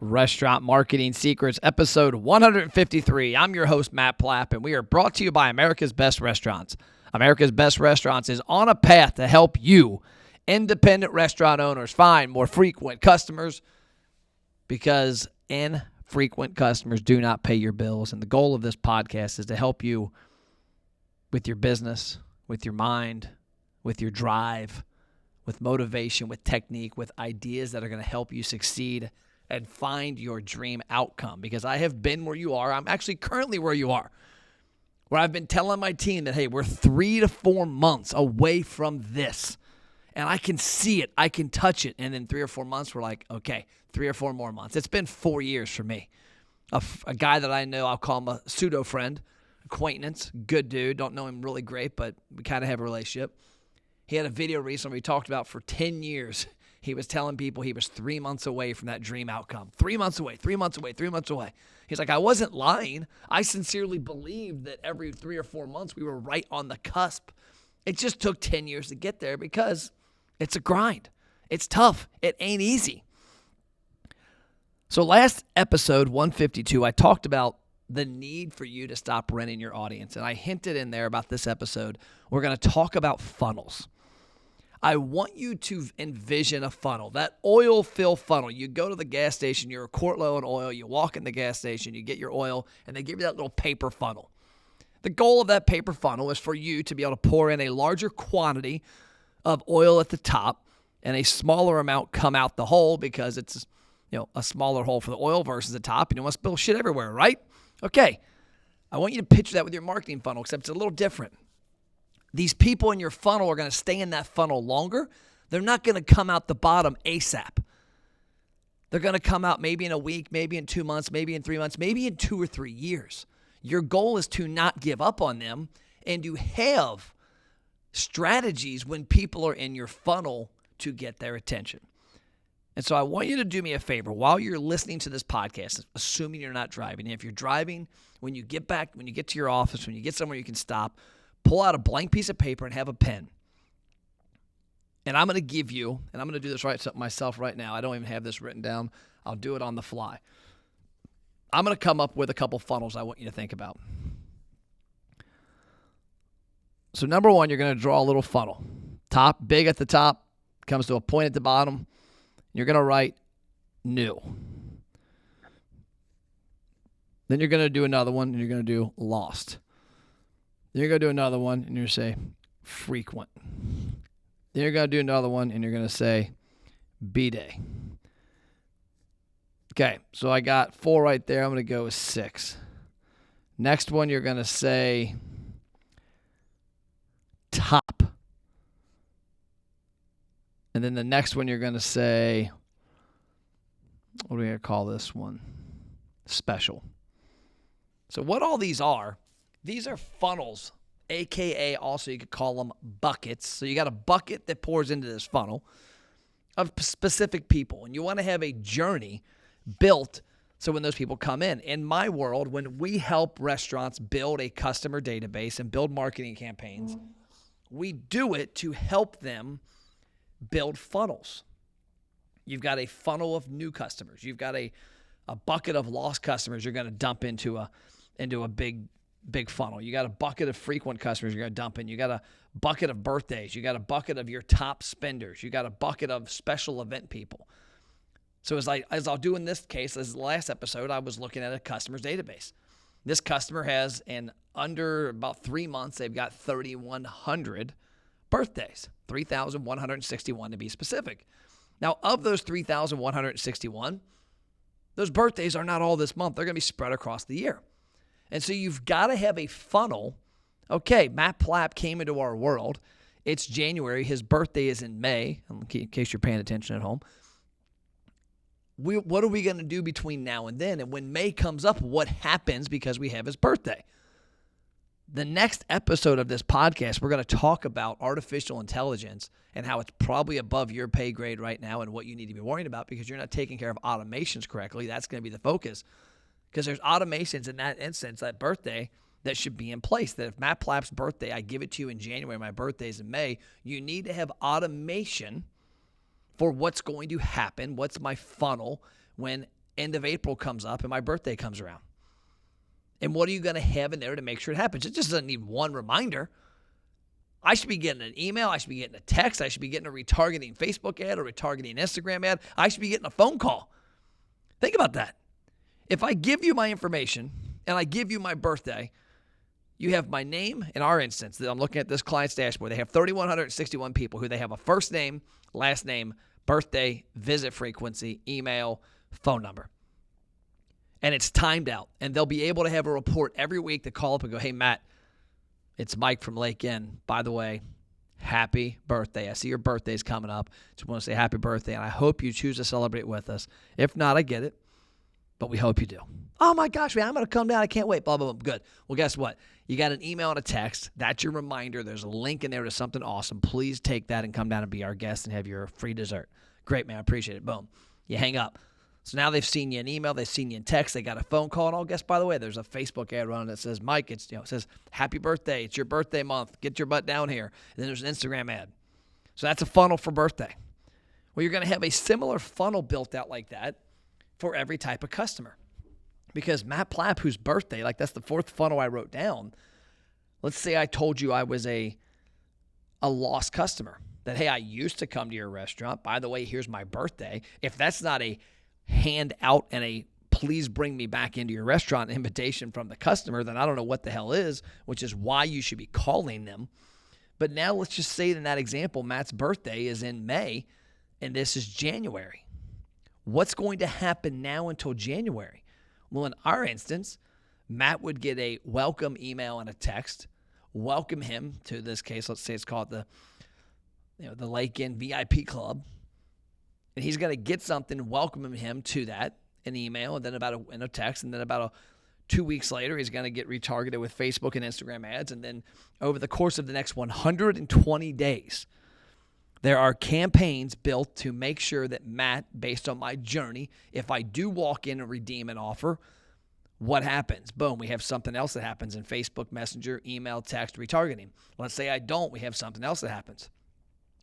Restaurant Marketing Secrets, episode 153. I'm your host, Matt Plapp, and we are brought to you by America's Best Restaurants. America's Best Restaurants is on a path to help you, independent restaurant owners, find more frequent customers because infrequent customers do not pay your bills. And the goal of this podcast is to help you with your business, with your mind, with your drive, with motivation, with technique, with ideas that are going to help you succeed and find your dream outcome. Because I have been where you are. I'm actually currently where you are, where I've been telling my team that, hey, we're 3 to 4 months away from this. And I can see it. I can touch it. And in 3 or 4 months, we're like, okay, 3 or 4 more months. It's been 4 years for me. A guy that I know, I'll call him a pseudo-friend, acquaintance, good dude. Don't know him really great, but we kind of have a relationship. He had a video recently we talked about for 10 years. He was telling people he was 3 months away from that dream outcome. 3 months away, 3 months away, 3 months away. He's like, I wasn't lying. I sincerely believed that every 3 or 4 months we were right on the cusp. It just took 10 years to get there because it's a grind. It's tough. It ain't easy. So last episode, 152, I talked about the need for you to stop renting your audience. And I hinted in there about this episode, we're going to talk about funnels. I want you to envision a funnel, that oil fill funnel. You go to the gas station, you're a quart low in oil, you walk in the gas station, you get your oil, and they give you that little paper funnel. The goal of that paper funnel is for you to be able to pour in a larger quantity of oil at the top and a smaller amount come out the hole because it's, a smaller hole for the oil versus the top. You don't want to spill shit everywhere, right? Okay. I want you to picture that with your marketing funnel, except it's a little different. These people in your funnel are going to stay in that funnel longer. They're not going to come out the bottom ASAP. They're going to come out maybe in a week, maybe in 2 months, maybe in 3 months, maybe in 2 or 3 years. Your goal is to not give up on them and to have strategies when people are in your funnel to get their attention. And so I want you to do me a favor while you're listening to this podcast, assuming you're not driving. And if you're driving, when you get to your office, when you get somewhere you can stop, pull out a blank piece of paper and have a pen. And I'm going to give you, and I'm going to do this myself right now. I don't even have this written down. I'll do it on the fly. I'm going to come up with a couple funnels I want you to think about. So number one, you're going to draw a little funnel. Top, big at the top, comes to a point at the bottom. You're going to write new. Then you're going to do another one, and you're going to do lost. Then you're going to do another one, and you're going to say frequent. Then you're going to do another one, and you're going to say B-Day. Okay, so I got 4 right there. I'm going to go with 6. Next one, you're going to say top. And then the next one, you're going to say, what are we going to call this one? Special. So what all these are funnels, a.k.a. also you could call them buckets. So you got a bucket that pours into this funnel of specific people. And you want to have a journey built so when those people come in my world, when we help restaurants build a customer database and build marketing campaigns, we do it to help them build funnels. You've got a funnel of new customers. You've got a bucket of lost customers you're going to dump into a big funnel. You got a bucket of frequent customers you're going to dump in. You got a bucket of birthdays. You got a bucket of your top spenders. You got a bucket of special event people. So as I'll do in this case, as the last episode, I was looking at a customer's database. This customer has, in under about 3 months, they've got 3,100 birthdays, 3,161 to be specific. Now, of those 3,161, those birthdays are not all this month. They're going to be spread across the year. And so you've got to have a funnel. Okay, Matt Plapp came into our world. It's January. His birthday is in May, in case you're paying attention at home. What are we going to do between now and then? And when May comes up, what happens because we have his birthday? The next episode of this podcast, we're going to talk about artificial intelligence and how it's probably above your pay grade right now and what you need to be worrying about because you're not taking care of automations correctly. That's going to be the focus because there's automations in that instance, that birthday, that should be in place. That if Matt Plapp's birthday, I give it to you in January, my birthday's in May, you need to have automation for what's going to happen, what's my funnel when end of April comes up and my birthday comes around. And what are you going to have in there to make sure it happens? It just doesn't need one reminder. I should be getting an email. I should be getting a text. I should be getting a retargeting Facebook ad or retargeting Instagram ad. I should be getting a phone call. Think about that. If I give you my information and I give you my birthday, you have my name. In our instance, I'm looking at this client's dashboard. They have 3,161 people who they have a first name, last name, birthday, visit frequency, email, phone number. And it's timed out. And they'll be able to have a report every week to call up and go, hey, Matt, it's Mike from Lake Inn. By the way, happy birthday. I see your birthday's coming up. Just want to say happy birthday, and I hope you choose to celebrate with us. If not, I get it, but we hope you do. Oh, my gosh, man, I'm going to come down. I can't wait. Blah, blah, blah. Good. Well, guess what? You got an email and a text. That's your reminder. There's a link in there to something awesome. Please take that and come down and be our guest and have your free dessert. Great, man. I appreciate it. Boom. You hang up. So now they've seen you in email, they've seen you in text, they got a phone call, and all. Guess, by the way, there's a Facebook ad running that says, Mike, it says, happy birthday, it's your birthday month, get your butt down here. And then there's an Instagram ad. So that's a funnel for birthday. Well, you're going to have a similar funnel built out like that for every type of customer. Because Matt Plapp, whose birthday, like that's the fourth funnel I wrote down, let's say I told you I was a lost customer, that, hey, I used to come to your restaurant. By the way, here's my birthday. If that's not a hand out and a please bring me back into your restaurant invitation from the customer, then I don't know what the hell is, which is why you should be calling them. But now let's just say in that example, Matt's birthday is in May and this is January. What's going to happen now until January? Well, in our instance, Matt would get a welcome email and a text, welcome him to this case. Let's say it's called the Lake Inn VIP Club. And he's going to get something welcoming him to that, an email, and then in a text, and then about 2 weeks later, he's going to get retargeted with Facebook and Instagram ads. And then over the course of the next 120 days, there are campaigns built to make sure that Matt, based on my journey, if I do walk in and redeem an offer, what happens? Boom, we have something else that happens in Facebook Messenger, email, text, retargeting. Let's say I don't, we have something else that happens.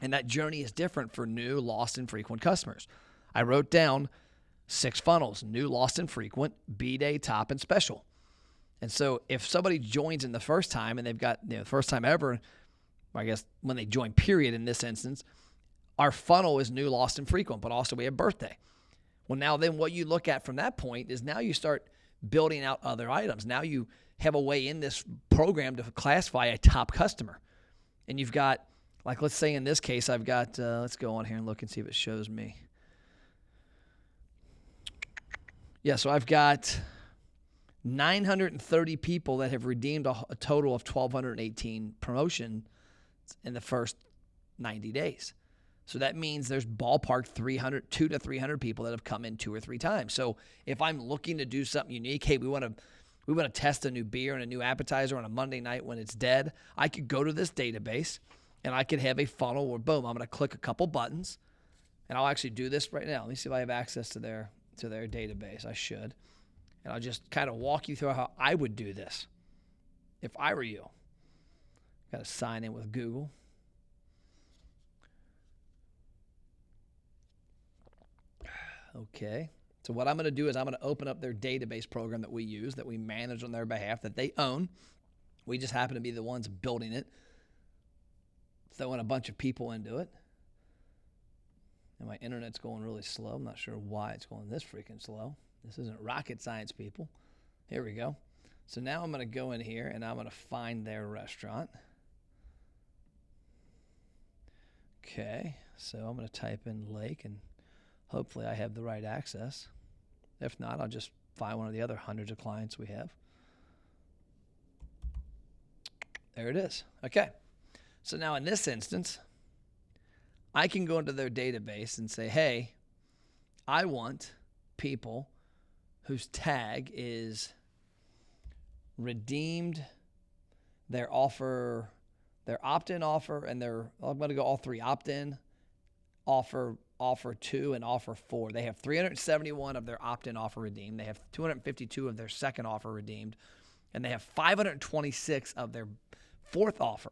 And that journey is different for new, lost, and frequent customers. I wrote down 6 funnels: new, lost, and frequent, B-Day, top, and special. And so if somebody joins in the first time and they've got the first time ever, I guess when they join, period, in this instance, our funnel is new, lost, and frequent, but also we have birthday. Well, now then what you look at from that point is now you start building out other items. Now you have a way in this program to classify a top customer. And you've got, like, let's say in this case, I've got, let's go on here and look and see if it shows me. Yeah, so I've got 930 people that have redeemed a total of 1,218 promotions in the first 90 days. So that means there's ballpark 200 to 300 people that have come in 2 or 3 times. So if I'm looking to do something unique, hey, we want to test a new beer and a new appetizer on a Monday night when it's dead, I could go to this database and I could have a funnel where, boom, I'm going to click a couple buttons, and I'll actually do this right now. Let me see if I have access to their database. I should. And I'll just kind of walk you through how I would do this if I were you. Got to sign in with Google. Okay. So what I'm going to do is I'm going to open up their database program that we use, that we manage on their behalf, that they own. We just happen to be the ones building it, throwing a bunch of people into it. And my internet's going really slow. I'm not sure why it's going this freaking slow. This isn't rocket science, people. Here we go. So now I'm going to go in here and I'm going to find their restaurant. Okay. So I'm going to type in Lake, and hopefully I have the right access. If not, I'll just find one of the other hundreds of clients we have. There it is. Okay. So now in this instance, I can go into their database and say, hey, I want people whose tag is redeemed their offer, their opt-in offer, and I'm going to go all 3, opt-in, offer 2, and offer 4. They have 371 of their opt-in offer redeemed. They have 252 of their second offer redeemed, and they have 526 of their fourth offer.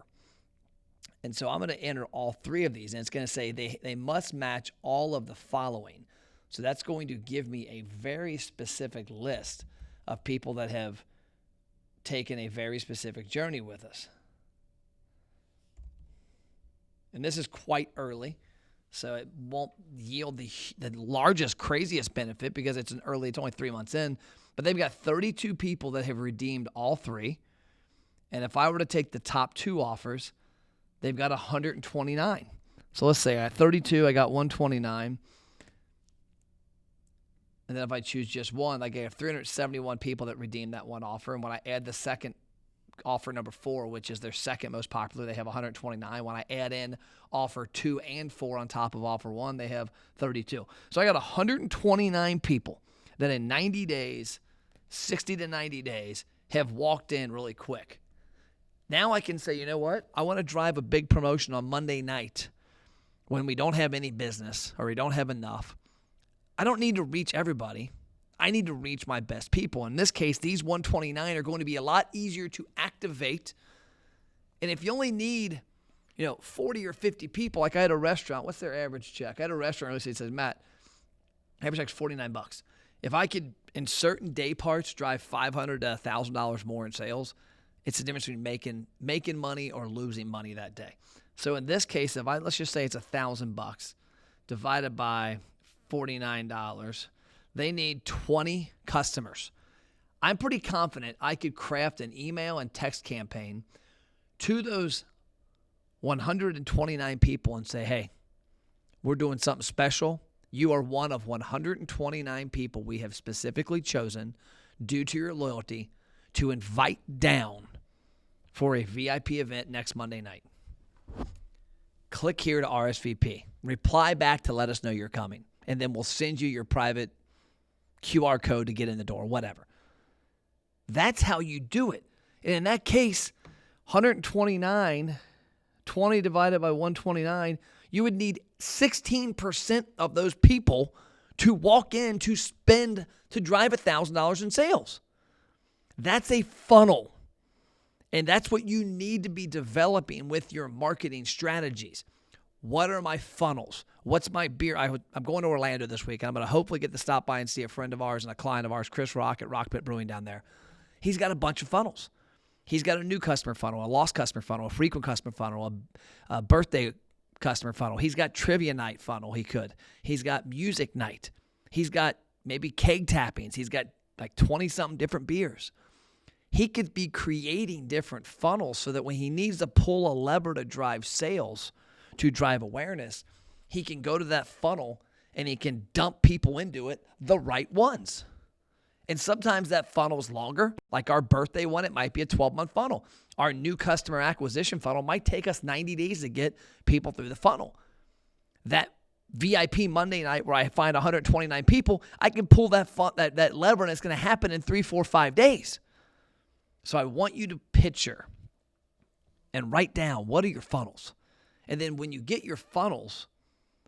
And so I'm going to enter all 3 of these, and it's going to say they must match all of the following. So that's going to give me a very specific list of people that have taken a very specific journey with us. And this is quite early, so it won't yield the largest, craziest benefit because it's only 3 months in. But they've got 32 people that have redeemed all 3. And if I were to take the top 2 offers, they've got 129. So let's say I had 32, I got 129. And then if I choose just one, like I have 371 people that redeemed that one offer. And when I add the second offer, number 4, which is their second most popular, they have 129. When I add in offer 2 and 4 on top of offer 1, they have 32. So I got 129 people that in 90 days, 60 to 90 days, have walked in really quick. Now I can say, you know what? I want to drive a big promotion on Monday night when we don't have any business or we don't have enough. I don't need to reach everybody. I need to reach my best people. In this case, these 129 are going to be a lot easier to activate. And if you only need, 40 or 50 people, like I had a restaurant, what's their average check? I had a restaurant that says, Matt, average check's $49. If I could, in certain day parts, drive $500 to $1,000 more in sales, it's the difference between making money or losing money that day. So in this case, let's just say it's $1,000 divided by $49, they need 20 customers. I'm pretty confident I could craft an email and text campaign to those 129 people and say, hey, we're doing something special. You are one of 129 people we have specifically chosen due to your loyalty to invite down for a VIP event next Monday night. Click here to RSVP. Reply back to let us know you're coming. And then we'll send you your private QR code to get in the door, whatever. That's how you do it. And in that case, 129, 20 divided by 129, you would need 16% of those people to walk in to drive $1,000 in sales. That's a funnel. And that's what you need to be developing with your marketing strategies. What are my funnels? What's my beer? I'm going to Orlando this week. I'm going to hopefully get to stop by and see a friend of ours and a client of ours, Chris Rock at Rock Pit Brewing down there. He's got a bunch of funnels. He's got a new customer funnel, a lost customer funnel, a frequent customer funnel, a birthday customer funnel. He's got trivia night funnel. He's got music night. He's got maybe keg tappings. He's got like 20-something different beers. He could be creating different funnels so that when he needs to pull a lever to drive sales, to drive awareness, he can go to that funnel and he can dump people into it, the right ones. And sometimes that funnel is longer. Like our birthday one, it might be a 12-month funnel. Our new customer acquisition funnel might take us 90 days to get people through the funnel. That VIP Monday night where I find 129 people, I can pull that lever and it's going to happen in 3, 4, 5 days. So I want you to picture and write down, what are your funnels? And then when you get your funnels,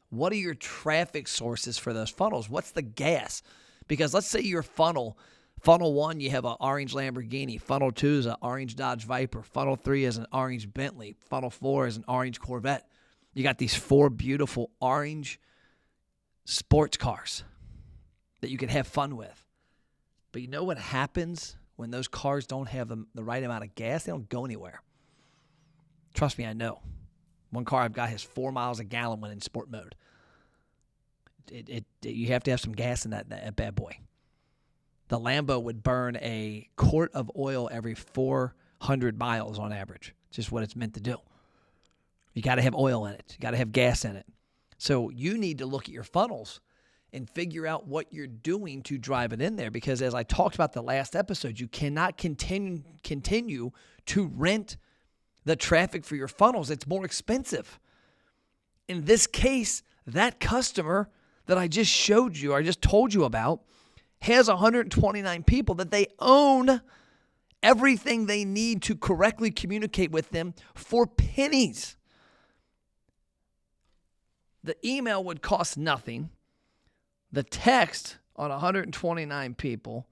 what are your traffic sources for those funnels? What's the gas? Because let's say your funnel 1, you have an orange Lamborghini. Funnel 2 is an orange Dodge Viper. Funnel 3 is an orange Bentley. Funnel 4 is an orange Corvette. You got these 4 beautiful orange sports cars that you can have fun with. But you know what happens when those cars don't have the right amount of gas? They don't go anywhere. Trust me, I know. One car I've got has 4 miles a gallon when in sport mode. You have to have some gas in that bad boy. The Lambo would burn a quart of oil every 400 miles on average. It's just what it's meant to do. You got to have oil in it. You got to have gas in it. So you need to look at your funnels and figure out what you're doing to drive it in there. Because as I talked about the last episode, you cannot continue to rent the traffic for your funnels. It's more expensive. In this case, that customer that I just showed you, or I just told you about, has 129 people that they own everything they need to correctly communicate with them for pennies. The email would cost nothing. The text on 129 people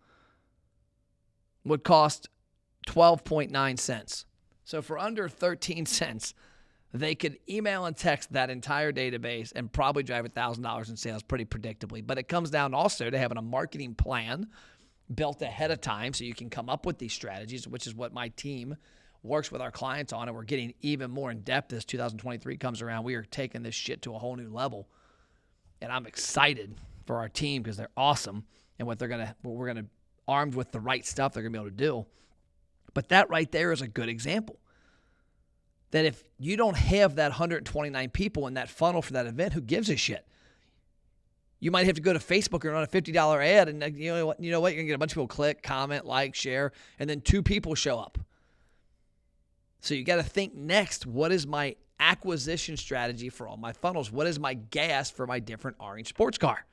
would cost 12.9 cents. So for under 13 cents, they could email and text that entire database and probably drive $1,000 in sales pretty predictably. But it comes down also to having a marketing plan built ahead of time so you can come up with these strategies, which is what my team works with our clients on, and we're getting even more in depth as 2023 comes around. We are taking this shit to a whole new level, and I'm excited for our team because they're awesome, and what we're gonna armed with the right stuff they're gonna be able to do. But that right there is a good example. That if you don't have that 129 people in that funnel for that event, who gives a shit? You might have to go to Facebook and run a $50 ad, and you know what? You're gonna get a bunch of people click, comment, like, share, and then 2 people show up. So you got to think next, what is my acquisition strategy for all my funnels? What is my gas for my different orange sports car?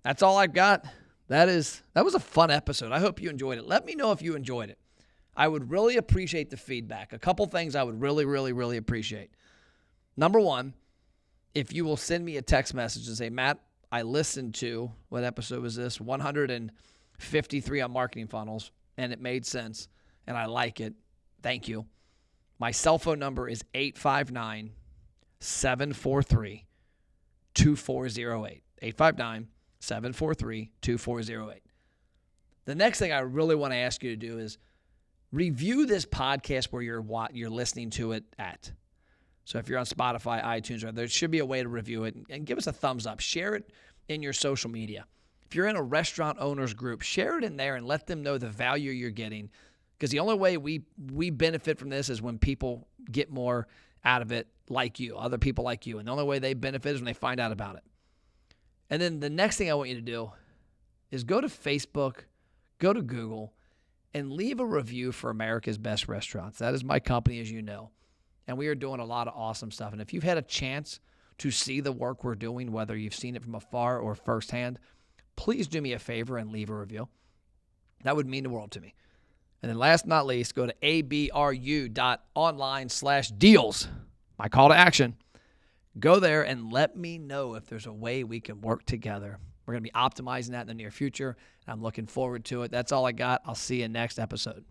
That's all I've got. That was a fun episode. I hope you enjoyed it. Let me know if you enjoyed it. I would really appreciate the feedback. A couple things I would really, really, really appreciate. Number one, if you will send me a text message and say, Matt, I listened to, what episode was this? 153 on marketing funnels, and it made sense, and I like it. Thank you. My cell phone number is 859-743-2408. 859-743-2408. The next thing I really want to ask you to do is review this podcast where you're listening to it at. So if you're on Spotify, iTunes, there should be a way to review it, and give us a thumbs up. Share it in your social media. If you're in a restaurant owners group, share it in there and let them know the value you're getting. Because the only way we benefit from this is when people get more out of it like you, other people like you. And the only way they benefit is when they find out about it. And then the next thing I want you to do is go to Facebook, go to Google, and leave a review for America's Best Restaurants. That is my company, as you know. And we are doing a lot of awesome stuff. And if you've had a chance to see the work we're doing, whether you've seen it from afar or firsthand, please do me a favor and leave a review. That would mean the world to me. And then last but not least, go to abru.online/deals. My call to action. Go there and let me know if there's a way we can work together. We're going to be optimizing that in the near future. I'm looking forward to it. That's all I got. I'll see you next episode.